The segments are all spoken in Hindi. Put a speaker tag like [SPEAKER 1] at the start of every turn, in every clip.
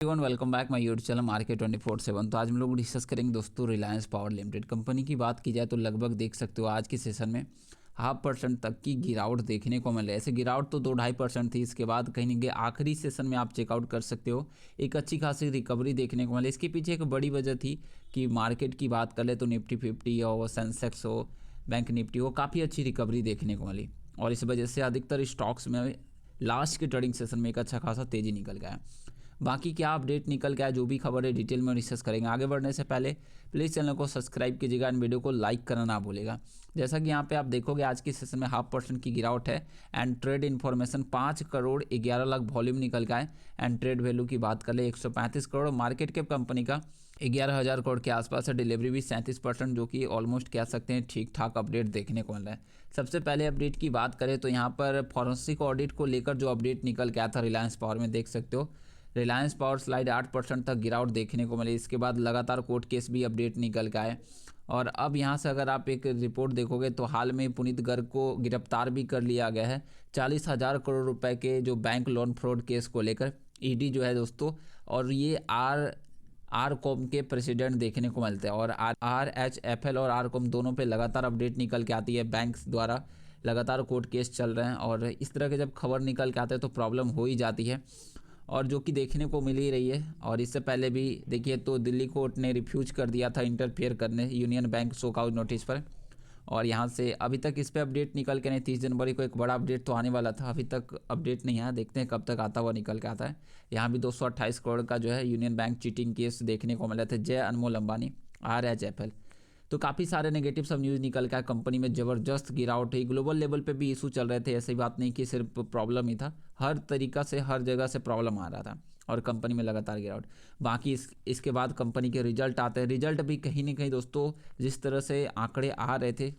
[SPEAKER 1] Welcome back my YouTube channel market 24/7। तो आज हम लोग डिस्कस करेंगे दोस्तों रिलायंस पावर लिमिटेड कंपनी की। बात की जाए तो लगभग देख सकते हो आज के सेशन में 0.5% तक की गिरावट देखने को मिल रही है। ऐसे गिरावट तो 2-2.5% थी, इसके बाद कहीं ना कहीं आखिरी सेशन में आप चेकआउट कर सकते हो एक अच्छी खासी रिकवरी देखने को मिली। इसके पीछे एक बड़ी वजह थी कि मार्केट की बात कर ले तो निफ्टी 50 हो, सेंसेक्स हो, बैंक निफ्टी हो, काफ़ी अच्छी रिकवरी देखने को मिली और इस वजह से अधिकतर स्टॉक्स में लास्ट के ट्रेडिंग सेशन में एक अच्छा खासा तेज़ी निकल गया। बाकी क्या अपडेट निकल के आया, जो भी खबर है डिटेल में डिस्कस करेंगे। आगे बढ़ने से पहले प्लीज़ चैनल को सब्सक्राइब कीजिएगा एंड वीडियो को लाइक करना ना भूलेगा। जैसा कि यहाँ पे आप देखोगे आज के सेशन में 0.5% की गिरावट है and trade information 5 crore 11 lakh volume निकल का है एंड ट्रेड वैल्यू की बात कर ले 135 करोड़। मार्केट कैप कंपनी का 11,000 करोड़ के आसपास है। डिलीवरी भी 37%, जो कि ऑलमोस्ट कह सकते हैं ठीक ठाक अपडेट देखने को मिल रहा है। सबसे पहले अपडेट की बात करें तो यहाँ पर फॉरेंसिक ऑडिट को लेकर जो अपडेट निकल के आया था रिलायंस पावर में, देख सकते हो रिलायंस पावर स्लाइड 8% तक गिरावट देखने को मिली। इसके बाद लगातार कोर्ट केस भी अपडेट निकल के आए और अब यहाँ से अगर आप एक रिपोर्ट देखोगे तो हाल में पुनीत गर्ग को गिरफ्तार भी कर लिया गया है 40,000 करोड़ रुपए के जो बैंक लोन फ्रॉड केस को लेकर। ईडी जो है दोस्तों, और ये आरकॉम के प्रेसिडेंट देखने को मिलते हैं और RHFL और आरकॉम दोनों पे लगातार अपडेट निकल के आती है। बैंक्स द्वारा लगातार कोर्ट केस चल रहे हैं और इस तरह के जब खबर निकल के आते हैं तो प्रॉब्लम हो ही जाती है और जो कि देखने को मिल ही रही है। और इससे पहले भी देखिए तो दिल्ली कोर्ट ने रिफ्यूज कर दिया था इंटरफेयर करने यूनियन बैंक शोकआउट नोटिस पर और यहाँ से अभी तक इस पे अपडेट निकल के नहीं। 30 जनवरी को एक बड़ा अपडेट तो आने वाला था, अभी तक अपडेट नहीं आया, देखते हैं कब तक आता हुआ निकल के आता है। यहाँ भी 228 करोड़ का जो है यूनियन बैंक चीटिंग केस देखने को मिला था जय अनमोल अंबानी RHFL। तो काफ़ी सारे नेगेटिव सब न्यूज़ निकल के कंपनी में ज़बरदस्त गिरावट हुई। ग्लोबल लेवल पे भी इशू चल रहे थे, ऐसी बात नहीं कि सिर्फ प्रॉब्लम ही था, हर तरीका से हर जगह से प्रॉब्लम आ रहा था और कंपनी में लगातार गिरावट। बाकी इसके बाद कंपनी के रिजल्ट आते हैं। रिजल्ट भी कहीं ना कहीं दोस्तों जिस तरह से आंकड़े आ रहे थे,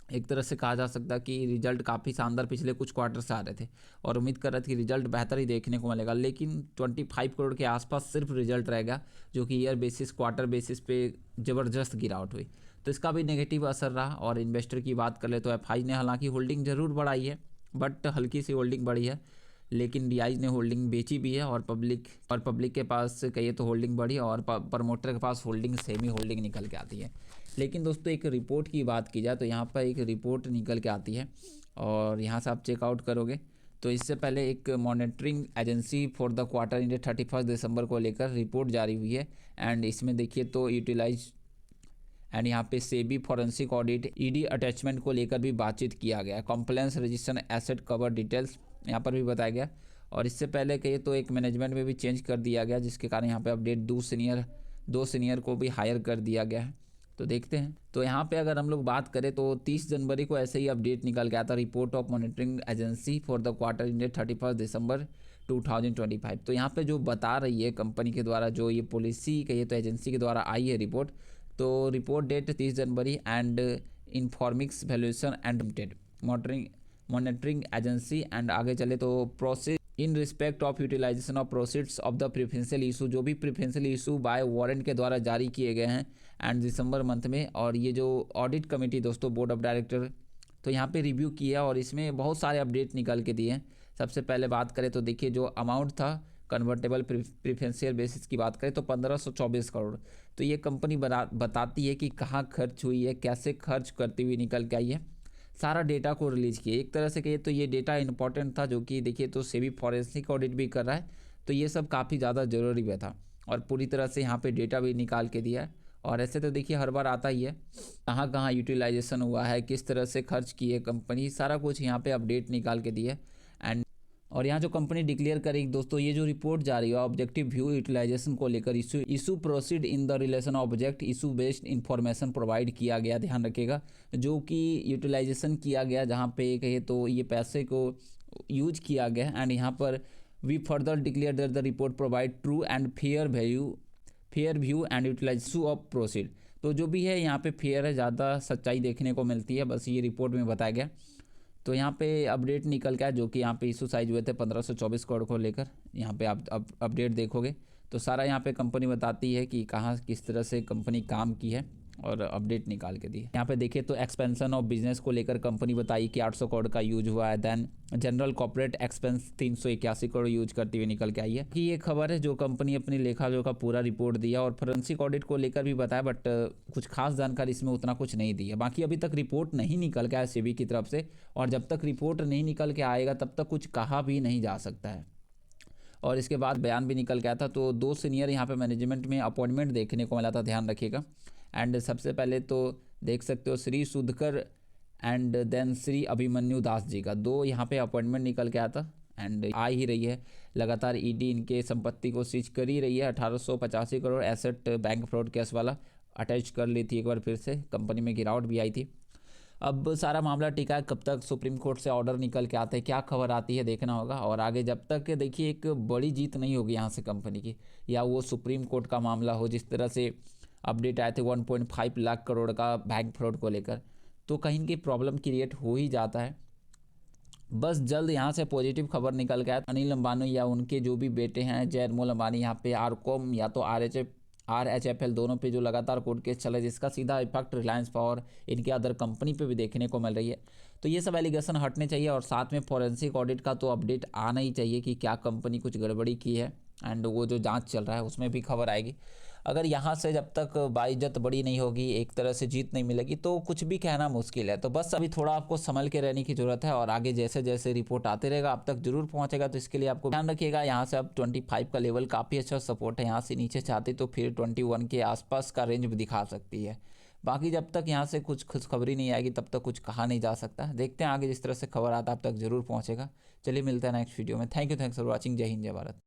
[SPEAKER 1] एक तरह से कहा जा सकता है कि रिजल्ट काफ़ी शानदार पिछले कुछ क्वार्टर से आ रहे थे और उम्मीद कर रहे थे कि रिजल्ट बेहतर ही देखने को मिलेगा, लेकिन 25 करोड़ के आसपास सिर्फ रिजल्ट रह गया, जो कि ईयर बेसिस क्वार्टर बेसिस पे ज़बरदस्त गिरावट हुई। तो इसका भी नेगेटिव असर रहा। और इन्वेस्टर की बात कर ले तो एफआई ने हालांकि होल्डिंग ज़रूर बढ़ाई है, बट हल्की सी होल्डिंग बढ़ी है, लेकिन डीआईज ने होल्डिंग बेची भी है और पब्लिक के पास कहिए तो होल्डिंग बढ़ी और प्रमोटर के पास होल्डिंग सेमी होल्डिंग निकल के आती है। लेकिन दोस्तों एक रिपोर्ट की बात की जाए तो यहाँ पर एक रिपोर्ट निकल के आती है और यहाँ से आप चेकआउट करोगे तो इससे पहले एक monitoring agency for the quarter India 31 दिसंबर को लेकर रिपोर्ट जारी हुई है एंड इसमें देखिए तो यूटिलाइज एंड यहाँ पे SEBI forensic audit ED attachment को लेकर भी बातचीत किया गया। Compliance register asset cover details यहाँ पर भी बताया गया और इससे पहले कहिए तो एक मैनेजमेंट में भी चेंज कर दिया गया, जिसके कारण यहाँ पे अपडेट दो सीनियर को भी हायर कर दिया गया है। तो देखते हैं। तो यहाँ पे अगर हम लोग बात करें तो 30 जनवरी को ऐसे ही अपडेट निकल गया था, report of monitoring agency for the quarter ended 31 दिसंबर 2025। तो यहाँ पे जो बता रही है कंपनी के द्वारा, जो ये पॉलिसी कहिए तो एजेंसी के द्वारा आई है रिपोर्ट, तो report date 30 January and Infomerics valuation and limited monitoring agency and आगे चले तो process in respect of utilisation of proceeds of the preferential issue, जो भी प्रेफरेंशियल इशू बाय वारंट के द्वारा जारी किए गए हैं एंड दिसंबर मंथ में। और ये जो ऑडिट कमेटी दोस्तों बोर्ड ऑफ डायरेक्टर तो यहाँ पे रिव्यू किया और इसमें बहुत सारे अपडेट निकल के दिए हैं। सबसे पहले बात करें तो देखिए जो अमाउंट था कन्वर्टेबल प्रेफरेंशियल बेसिस की बात करें तो 1524 करोड़। तो ये कंपनी बताती है कि कहाँ खर्च हुई है, कैसे खर्च करती हुई निकल के आई है, सारा डेटा को रिलीज़ किए। एक तरह से कहिए तो ये डेटा इंपॉर्टेंट था, जो कि देखिए तो सेबी फॉरेंसिक ऑडिट भी कर रहा है, तो ये सब काफ़ी ज़्यादा ज़रूरी भी था और पूरी तरह से यहाँ पे डेटा भी निकाल के दिया है। और ऐसे तो देखिए हर बार आता ही है, कहाँ कहाँ यूटिलाइजेशन हुआ है, किस तरह से खर्च की है कंपनी, सारा कुछ यहाँ पे अपडेट निकाल के दिया एंड और यहाँ जो कंपनी डिक्लेयर करेगी दोस्तों, ये जो रिपोर्ट जा रही है ऑब्जेक्टिव व्यू यूटिलाइजेशन को लेकर issue proceed in the relation object issue based information provide किया गया, ध्यान रखिएगा, जो कि यूटिलाइजेशन किया गया जहाँ पे कहे तो ये पैसे को यूज किया गया एंड यहाँ पर we further declare that the report provide true and fair view and utilisation of proceed. तो जो भी है यहाँ पे फेयर है, ज़्यादा सच्चाई देखने को मिलती है, बस ये रिपोर्ट में बताया गया। तो यहाँ पे अपडेट निकल गया, जो कि यहाँ पे इशू साइज हुए थे 1524 करोड़ को लेकर। यहाँ पे आप अपडेट देखोगे तो सारा यहाँ पे कंपनी बताती है कि कहाँ किस तरह से कंपनी काम की है और अपडेट निकाल के दी। यहाँ पे देखिए तो एक्सपेंशन ऑफ बिजनेस को लेकर कंपनी बताई कि 800 करोड़ का यूज हुआ है। Then general corporate expense 381 crore use करती हुई निकल के आई है कि ये खबर है जो कंपनी अपनी लेखा जोखा पूरा रिपोर्ट दिया और फोरेंसिक ऑडिट को लेकर भी बताया, बट कुछ खास जानकारी इसमें उतना कुछ नहीं दी है। बाकी अभी तक रिपोर्ट नहीं निकल के आया सेबी की तरफ से, और जब तक रिपोर्ट नहीं निकल के आएगा तब तक कुछ कहा भी नहीं जा सकता है। और इसके बाद बयान भी निकल गया था। तो 2 सीनियर यहाँ पे मैनेजमेंट में अपॉइंटमेंट देखने को मिला था, ध्यान रखिएगा। एंड सबसे पहले तो देख सकते हो श्री सुधकर एंड देन श्री अभिमन्यु दास जी का 2 यहाँ पे अपॉइंटमेंट निकल के आया था एंड आ ही रही है। लगातार ईडी इनके संपत्ति को सीज कर ही रही है। 1885 crore asset bank fraud case वाला अटैच कर ली थी एक बार फिर से, कंपनी में गिरावट भी आई थी। अब सारा मामला टिका है, कब तक सुप्रीम कोर्ट से ऑर्डर निकल के आते हैं, क्या खबर आती है देखना होगा। और आगे जब तक देखिए एक बड़ी जीत नहीं होगी यहाँ से कंपनी की, या वो सुप्रीम कोर्ट का मामला हो, जिस तरह से अपडेट आए थे 1.5 लाख करोड़ का बैंक फ्रॉड को लेकर, तो कहीं की प्रॉब्लम क्रिएट हो ही जाता है। बस जल्द यहाँ से पॉजिटिव खबर निकल के आए अनिल अंबानी या उनके जो भी बेटे हैं जय अनमोल अंबानी, यहाँ पे आरकॉम या तो RHFL दोनों पे जो लगातार कोर्ट केस चल रहा है, जिसका सीधा इफेक्ट रिलायंस पावर इनके अदर कंपनी पे भी देखने को मिल रही है। तो ये सब एलिगेशन हटने चाहिए और साथ में फॉरेंसिक ऑडिट का तो अपडेट आना ही चाहिए कि क्या कंपनी कुछ गड़बड़ी की है, एंड वो जो जांच चल रहा है उसमें भी खबर आएगी। अगर यहाँ से जब तक बाइज्जत बड़ी नहीं होगी, एक तरह से जीत नहीं मिलेगी, तो कुछ भी कहना मुश्किल है। तो बस अभी थोड़ा आपको संभल के रहने की ज़रूरत है और आगे जैसे जैसे रिपोर्ट आते रहेगा आप तक जरूर पहुँचेगा। तो इसके लिए आपको ध्यान रखिएगा। यहाँ से अब 25 का लेवल काफ़ी अच्छा सपोर्ट है, यहाँ से नीचे चाहते तो फिर 21 के आसपास का रेंज भी दिखा सकती है। बाकी जब तक यहाँ से कुछ खुशखबरी नहीं आएगी तब तक कुछ कहा नहीं जा सकता। देखते हैं आगे जिस तरह से खबर आता है आप तक जरूर पहुँचेगा। चलिए मिलते हैं नेक्स्ट वीडियो में। Thank you for watching. जय हिंद, जय भारत।